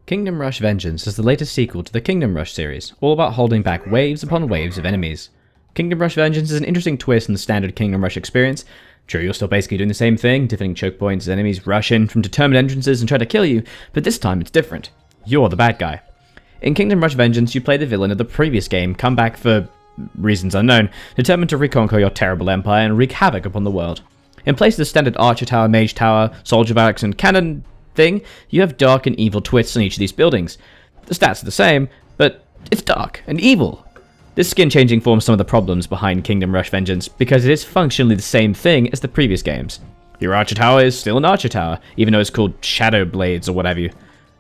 Kingdom Rush Vengeance is the latest sequel to the Kingdom Rush series, all about holding back waves upon waves of enemies. Kingdom Rush Vengeance is an interesting twist on the standard Kingdom Rush experience. Sure, you're still basically doing the same thing, defending choke points as enemies rush in from determined entrances and try to kill you, but this time it's different. You're the bad guy. In Kingdom Rush Vengeance, you play the villain of the previous game, come back for reasons unknown, determined to reconquer your terrible empire and wreak havoc upon the world. In place of the standard Archer Tower, Mage Tower, Soldier Barracks, and Cannon thing, you have dark and evil twists on each of these buildings. The stats are the same, but it's dark and evil. This skin changing forms some of the problems behind Kingdom Rush Vengeance, because it is functionally the same thing as the previous games. Your Archer Tower is still an Archer Tower, even though it's called Shadow Blades or whatever you.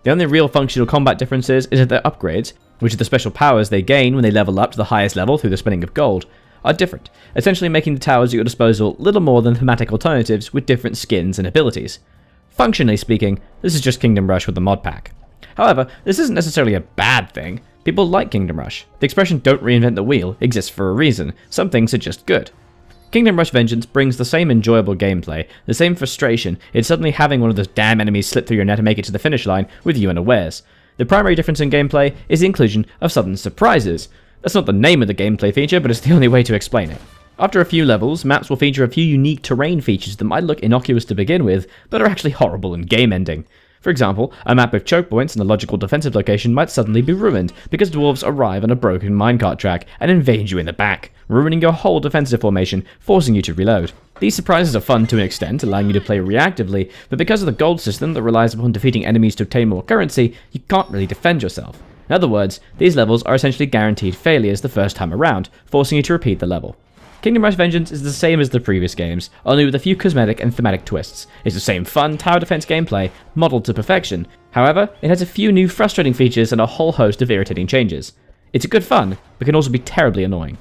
The only real functional combat differences is that their upgrades, which are the special powers they gain when they level up to the highest level through the spinning of gold, are different, essentially making the towers at your disposal little more than thematic alternatives with different skins and abilities. Functionally speaking, this is just Kingdom Rush with a mod pack. However, this isn't necessarily a bad thing. People like Kingdom Rush. The expression "don't reinvent the wheel" exists for a reason. Some things are just good. Kingdom Rush Vengeance brings the same enjoyable gameplay, the same frustration in suddenly having one of those damn enemies slip through your net and make it to the finish line with you unawares. The primary difference in gameplay is the inclusion of sudden surprises. That's not the name of the gameplay feature, but it's the only way to explain it. After a few levels, maps will feature a few unique terrain features that might look innocuous to begin with, but are actually horrible in game ending. For example, a map with choke points and a logical defensive location might suddenly be ruined because dwarves arrive on a broken minecart track and invade you in the back, ruining your whole defensive formation, forcing you to reload. These surprises are fun to an extent, allowing you to play reactively, but because of the gold system that relies upon defeating enemies to obtain more currency, you can't really defend yourself. In other words, these levels are essentially guaranteed failures the first time around, forcing you to repeat the level. Kingdom Rush Vengeance is the same as the previous games, only with a few cosmetic and thematic twists. It's the same fun tower defense gameplay, modeled to perfection. However, it has a few new frustrating features and a whole host of irritating changes. It's a good fun, but can also be terribly annoying.